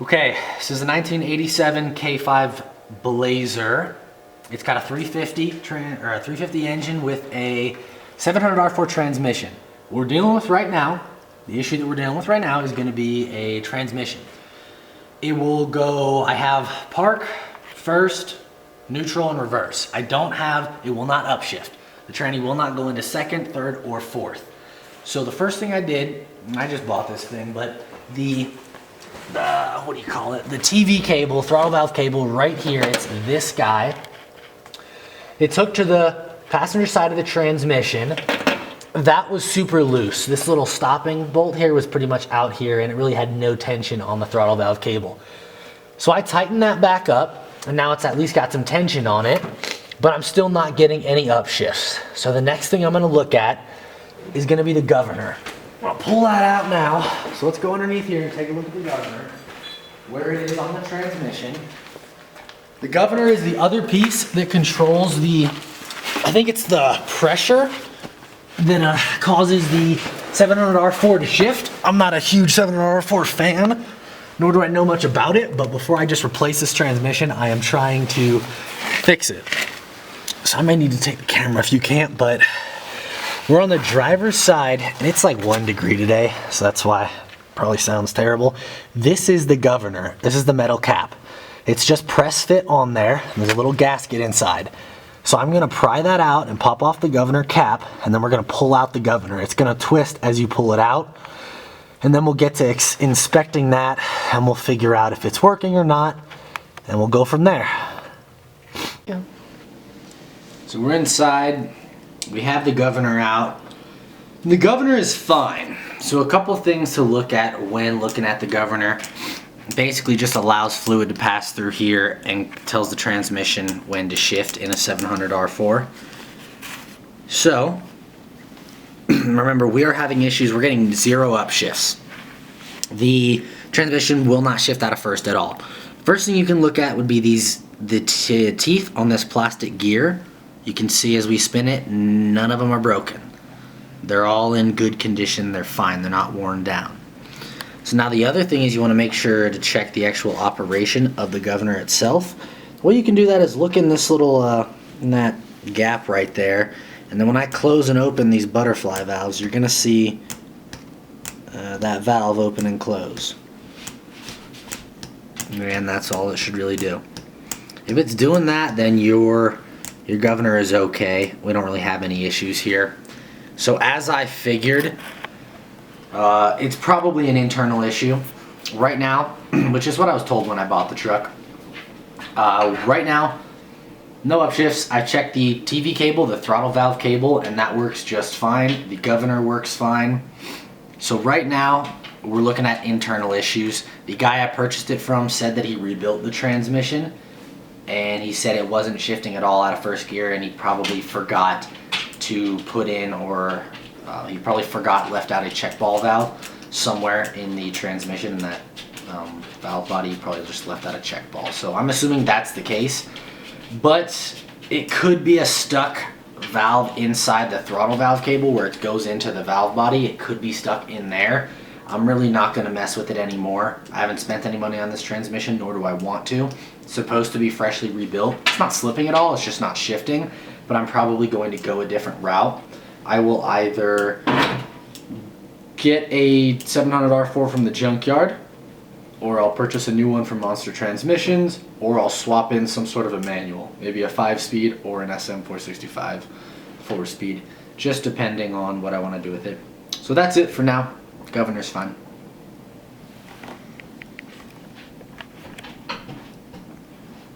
Okay, this is a 1987 K5 Blazer. It's got a 350 engine with a 700 R4 transmission. What we're dealing with right now, the issue that we're dealing with right now is going to be a transmission. It will go, I have park, first, neutral, and reverse. It will not upshift. The tranny will not go into second, third, or fourth. So the first thing I did, and I just bought this thing, but the TV cable, throttle valve cable right here, it's this guy. It's hooked to the passenger side of the transmission. That was super loose. This little stopping bolt here was pretty much out here and it really had no tension on the throttle valve cable. So I tightened that back up and now it's at least got some tension on it, but I'm still not getting any upshifts. So the next thing I'm gonna look at is gonna be the governor. I'll pull that out now. So let's go underneath here and take a look at the governor, where it is on the transmission. The governor is the other piece that controls I think it's the pressure that causes the 700 R4 to shift. I'm not a huge 700 R4 fan, nor do I know much about it, but before I just replace this transmission, I am trying to fix it. So I may need to take the camera if you can't, but we're on the driver's side, and it's like 1 degree today, so that's why it probably sounds terrible. This is the governor. This is the metal cap. It's just press fit on there, and there's a little gasket inside. So I'm gonna pry that out and pop off the governor cap, and then we're gonna pull out the governor. It's gonna twist as you pull it out, and then we'll get to inspecting that, and we'll figure out if it's working or not, and we'll go from there. Yeah. So we're inside. We have the governor out. The governor is fine. So a couple things to look at when looking at the governor. Basically just allows fluid to pass through here and tells the transmission when to shift in a 700 R4. So remember, we are having issues. We're getting 0 upshifts. The transmission will not shift out of first at all. First thing you can look at would be the teeth on this plastic gear. You can see as we spin it, none of them are broken. They're all in good condition, they're fine, they're not worn down. So now the other thing is you want to make sure to check the actual operation of the governor itself. The way you can do that is look in this little, in that gap right there, and then when I close and open these butterfly valves, you're going to see that valve open and close. And that's all it should really do. If it's doing that, then your governor is okay. We don't really have any issues here. So as I figured, it's probably an internal issue. Right now, which is what I was told when I bought the truck. Right now, no upshifts. I checked the TV cable, the throttle valve cable, and that works just fine. The governor works fine. So right now, we're looking at internal issues. The guy I purchased it from said that he rebuilt the transmission, and he said it wasn't shifting at all out of first gear, and he probably forgot to put in, or he probably left out a check ball valve somewhere in the transmission, and that valve body probably just left out a check ball. So I'm assuming that's the case, but it could be a stuck valve inside the throttle valve cable where it goes into the valve body. It could be stuck in there. I'm really not going to mess with it anymore. I haven't spent any money on this transmission, nor do I want to. It's supposed to be freshly rebuilt. It's not slipping at all, it's just not shifting, but I'm probably going to go a different route. I will either get a 700 R4 from the junkyard, or I'll purchase a new one from Monster Transmissions, or I'll swap in some sort of a manual, maybe a 5-speed or an SM465 4-speed, just depending on what I want to do with it. So that's it for now. Governor's fine.